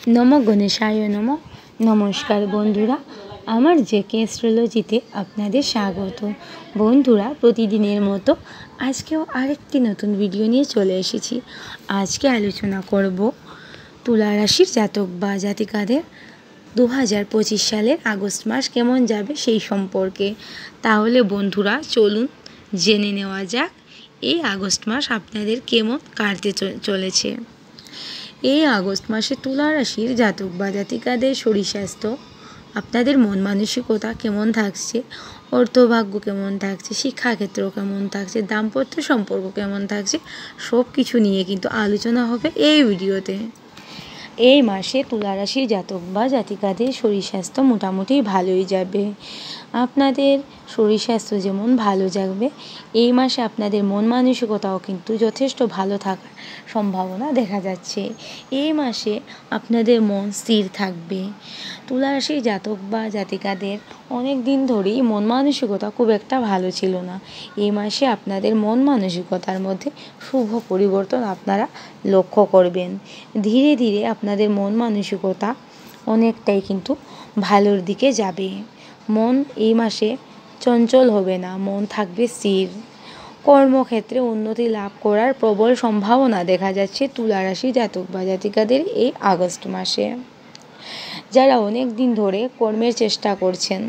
নমো গণেশায় নমঃ। নমস্কার বন্ধুরা, আমার জেকে অ্যাস্ট্রোলজিতে আপনাদের স্বাগত। বন্ধুরা, প্রতিদিনের মতো আজকেও আরেকটি নতুন ভিডিও নিয়ে চলে এসেছি। আজকে আলোচনা করব তুলা রাশির জাতক বা জাতিকাদের 2025 সালের আগস্ট মাস কেমন যাবে সেই সম্পর্কে। তাহলে বন্ধুরা চলুন জেনে নেওয়া যাক এই আগস্ট মাস আপনাদের কেমন কাটতে চলেছে। এই আগস্ট মাসে তুলা রাশির জাতক বা জাতিকাদের শরীর স্বাস্থ্য, আপনাদের মন মানসিকতা কেমন থাকছে, অর্থভাগ্য কেমন থাকছে, শিক্ষাক্ষেত্র কেমন থাকছে, দাম্পত্য সম্পর্ক কেমন থাকছে, সব কিছু নিয়ে কিন্তু আলোচনা হবে এই ভিডিওতে। এই মাসে তুলা রাশির জাতক বা জাতিকাদের শরীর স্বাস্থ্য মোটামুটি ভালোই যাবে। আপনাদের শরীর স্বাস্থ্য যেমন ভালো যাবে, এই মাসে আপনাদের মন মানসিকতাও কিন্তু যথেষ্ট ভালো থাকার সম্ভাবনা দেখা যাচ্ছে। এই মাসে আপনাদের মন স্থির থাকবে। তুলা রাশির জাতক বা জাতিকাদের অনেক দিন ধরেই মন মানসিকতা খুব একটা ভালো ছিল না। এই মাসে আপনাদের মন মানসিকতার মধ্যে শুভ পরিবর্তন আপনারা লক্ষ্য করবেন। ধীরে ধীরে আপনাদের মন মানসিকতা অনেকটাই কিন্তু ভালোর দিকে যাবে। মন এই মাসে চঞ্চল হবে না, মন থাকবে স্থির। কর্মক্ষেত্রে উন্নতি লাভ করার প্রবল সম্ভাবনা দেখা যাচ্ছে তুলা রাশি জাতক বা জাতিকাদের এই আগস্ট মাসে। যারা অনেক দিন ধরে কর্মের চেষ্টা করছেন,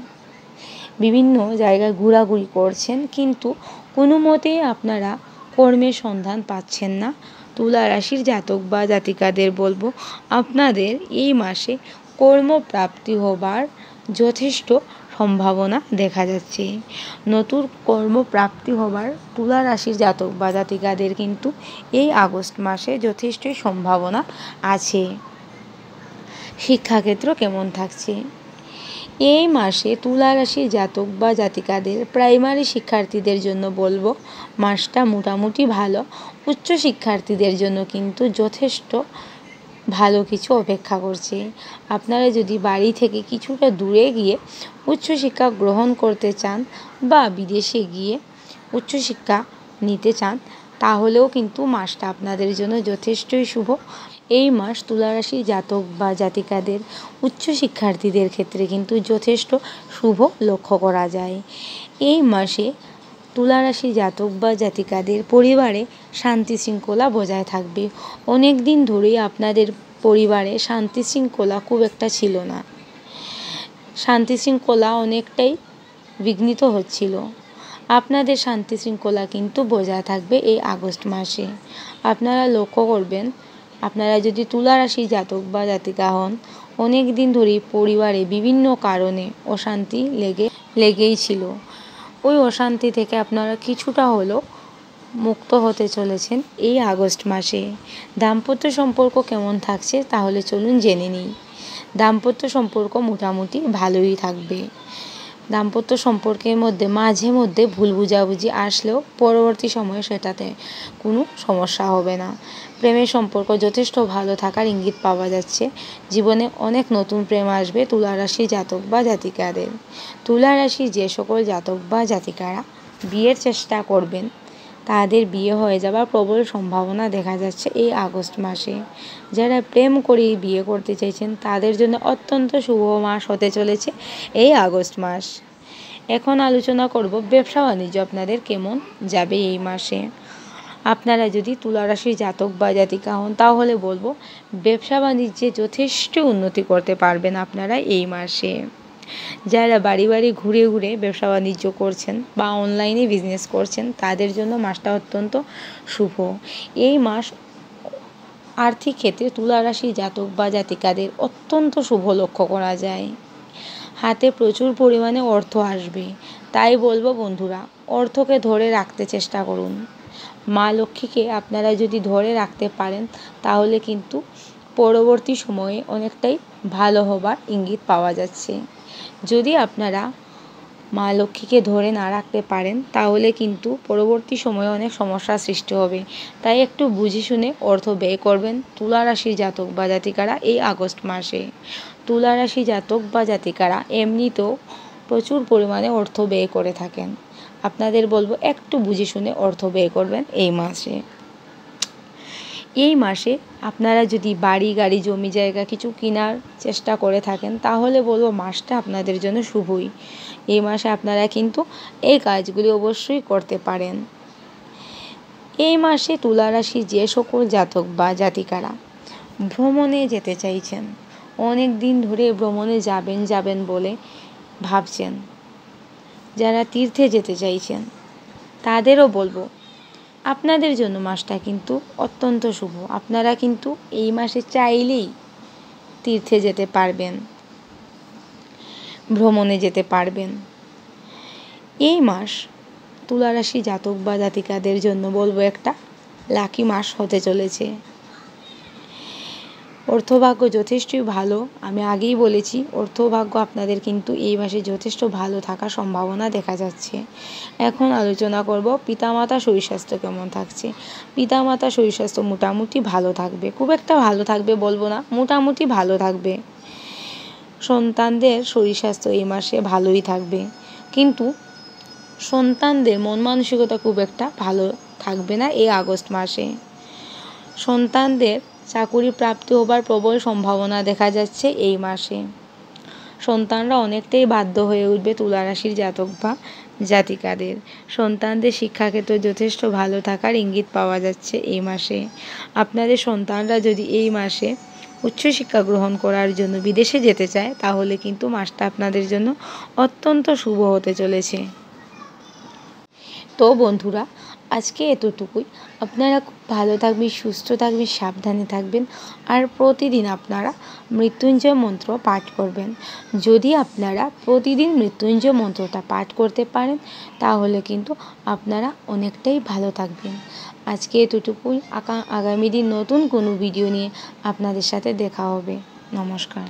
বিভিন্ন জায়গায় ঘোরাঘুরি করছেন, কিন্তু কোনো মতেই আপনারা কর্মের সন্ধান পাচ্ছেন না, তুলা রাশির জাতক বা জাতিকাদের বলবো আপনাদের এই মাসে কর্মপ্রাপ্তি হবার যথেষ্ট সম্ভাবনা দেখা যাচ্ছে। নতুন কর্মপ্রাপ্তি হবার তুলা রাশির জাতক বা জাতিকাদের কিন্তু এই আগস্ট মাসে যথেষ্টই সম্ভাবনা আছে। শিক্ষাক্ষেত্র কেমন থাকছে? এই মাসে তুলা রাশির জাতক বা জাতিকাদের প্রাইমারি শিক্ষার্থীদের জন্য বলবো মাসটা মোটামুটি ভালো। উচ্চ শিক্ষার্থীদের জন্য কিন্তু যথেষ্ট ভালো কিছু অপেক্ষা করছে। আপনারা যদি বাড়ি থেকে কিছুটা দূরে গিয়ে উচ্চশিক্ষা গ্রহণ করতে চান বা বিদেশে গিয়ে উচ্চশিক্ষা নিতে চান, তাহলেও কিন্তু মাসটা আপনাদের জন্য যথেষ্টই শুভ। এই মাস তুলা রাশির জাতক বা জাতিকাদের উচ্চ শিক্ষার্থীদের ক্ষেত্রে কিন্তু যথেষ্ট শুভ লক্ষ্য করা যায়। এই মাসে তুলা রাশি জাতক বা জাতিকাদের পরিবারে শান্তি শৃঙ্খলা বজায় থাকবে। অনেক দিন ধরেই আপনাদের পরিবারে শান্তি শৃঙ্খলা খুব একটা ছিল না, শান্তি শৃঙ্খলা অনেকটাই বিঘ্নিত হচ্ছিল। আপনাদের শান্তি শৃঙ্খলা কিন্তু বজায় থাকবে এই আগস্ট মাসে। আপনারা লক্ষ্য করবেন, আপনারা যদি তুলা রাশি জাতক বা জাতিকা হন, অনেক দিন ধরেই পরিবারে বিভিন্ন কারণে অশান্তি লেগেই ছিল। ওই অশান্তি থেকে আপনারা কিছুটা হলেও মুক্ত হতে চলেছেন এই আগস্ট মাসে। দাম্পত্য সম্পর্ক কেমন থাকছে তাহলে চলুন জেনে নিই। দাম্পত্য সম্পর্ক মোটামুটি ভালোই থাকবে। দাম্পত্য সম্পর্কের মধ্যে মাঝে মধ্যে ভুল বুঝাবুঝি আসলেও পরবর্তী সময়ে সেটাতে কোনো সমস্যা হবে না। প্রেমের সম্পর্ক যথেষ্ট ভালো থাকার ইঙ্গিত পাওয়া যাচ্ছে। জীবনে অনেক নতুন প্রেম আসবে তুলা রাশি জাতক বা জাতিকাদের। তুলা রাশি যে সকল জাতক বা জাতিকারা বিয়ের চেষ্টা করবেন, তাদের বিয়ে হয়ে যাবার প্রবল সম্ভাবনা দেখা যাচ্ছে এই আগস্ট মাসে। যারা প্রেম করে বিয়ে করতে চাইছেন, তাদের জন্য অত্যন্ত শুভ মাস হতে চলেছে এই আগস্ট মাস। এখন আলোচনা করব ব্যবসা বাণিজ্য আপনাদের কেমন যাবে এই মাসে। আপনারা যদি তুলা রাশির জাতক বা জাতিকা হন, তাহলে বলবো ব্যবসা বাণিজ্যে যথেষ্ট উন্নতি করতে পারবেন আপনারা এই মাসে। যারা বাড়ি বাড়ি ঘুরে ঘুরে ব্যবসা বাণিজ্য করছেন বা অনলাইনে বিজনেস করছেন, তাদের জন্য মাসটা অত্যন্ত শুভ। এই মাস আর্থিক ক্ষেত্রে তুলা রাশি জাতক বা জাতিকাদের অত্যন্ত শুভ লক্ষ্য করা যায়। হাতে প্রচুর পরিমাণে অর্থ আসবে। তাই বলবো বন্ধুরা, অর্থকে ধরে রাখতে চেষ্টা করুন। মা লক্ষ্মীকে আপনারা যদি ধরে রাখতে পারেন, তাহলে কিন্তু পরবর্তী সময়ে অনেকটাই ভালো হবার ইঙ্গিত পাওয়া যাচ্ছে। যদি আপনারা মা লক্ষ্মীকে ধরে না রাখতে পারেন, তাহলে কিন্তু পরবর্তী সময়ে অনেক সমস্যার সৃষ্টি হবে। তাই একটু বুঝে শুনে অর্থ ব্যয় করবেন তুলা রাশির জাতক বা জাতিকারা এই আগস্ট মাসে। তুলা রাশি জাতক বা জাতিকারা এমনিতেও প্রচুর পরিমাণে অর্থ ব্যয় করে থাকেন। আপনাদের বলবো একটু বুঝে শুনে অর্থ ব্যয় করবেন এই মাসে। এই মাসে আপনারা যদি বাড়ি গাড়ি জমি জায়গা কিছু কেনার চেষ্টা করে থাকেন তাহলে বলবো মাসটা আপনাদের জন্য শুভই। এই মাসে আপনারা কিন্তু এই কাজগুলি অবশ্যই করতে পারেন। এই মাসে তুলা রাশির যে সকল জাতক বা জাতিকারা ভ্রমণে যেতে চাইছেন, অনেক দিন ধরে ভ্রমণে যাবেন বলে ভাবছেন, যারা তীর্থে যেতে চাইছেন তাদেরও বলবো আপনাদের জন্য মাসটা কিন্তু অত্যন্ত শুভ। আপনারা কিন্তু এই মাসে চাইলেই তীর্থে যেতে পারবেন, ভ্রমণে যেতে পারবেন। এই মাস তুলা রাশি জাতক বা জাতিকাদের জন্য বলবো একটা লাকি মাস হতে চলেছে। অর্থভাগ্য যথেষ্টই ভালো। আমি আগেই বলেছি অর্থভাগ্য আপনাদের কিন্তু এই মাসে যথেষ্ট ভালো থাকার সম্ভাবনা দেখা যাচ্ছে। এখন আলোচনা করব পিতামাতা শরীর স্বাস্থ্য কেমন থাকছে। পিতামাতা শরীর স্বাস্থ্য মোটামুটি ভালো থাকবে, খুব একটা ভালো থাকবে বলবো না, মোটামুটি ভালো থাকবে। সন্তানদের শরীর স্বাস্থ্য এই মাসে ভালোই থাকবে, কিন্তু সন্তানদের মন মানসিকতা খুব একটা ভালো থাকবে না এই আগস্ট মাসে। সন্তানদের চাকুরি প্রাপ্তি হবার প্রবল সম্ভাবনা দেখা যাচ্ছে এই মাসে। সন্তানরা অনেকটাই বাধ্য হয়ে উঠবে তুলা রাশির জাতক বা জাতিকাদের। সন্তানদের শিক্ষাক্ষেত্রে যথেষ্ট ভালো থাকার ইঙ্গিত পাওয়া যাচ্ছে এই মাসে। আপনাদের সন্তানরা যদি এই মাসে উচ্চশিক্ষা গ্রহণ করার জন্য বিদেশে যেতে চায় তাহলে কিন্তু মাসটা আপনাদের জন্য অত্যন্ত শুভ হতে চলেছে। তো বন্ধুরা, আজকে এতটুকুই। আপনারা খুব ভালো থাকবেন, সুস্থ থাকবেন, সাবধানে থাকবেন, আর প্রতিদিন আপনারা মৃত্যুঞ্জয় মন্ত্র পাঠ করবেন। যদি আপনারা প্রতিদিন মৃত্যুঞ্জয় মন্ত্রটা পাঠ করতে পারেন তাহলে কিন্তু আপনারা অনেকটাই ভালো থাকবেন। আজকে এতটুকুই। আগামী দিন নতুন কোনো ভিডিও নিয়ে আপনাদের সাথে দেখা হবে। নমস্কার।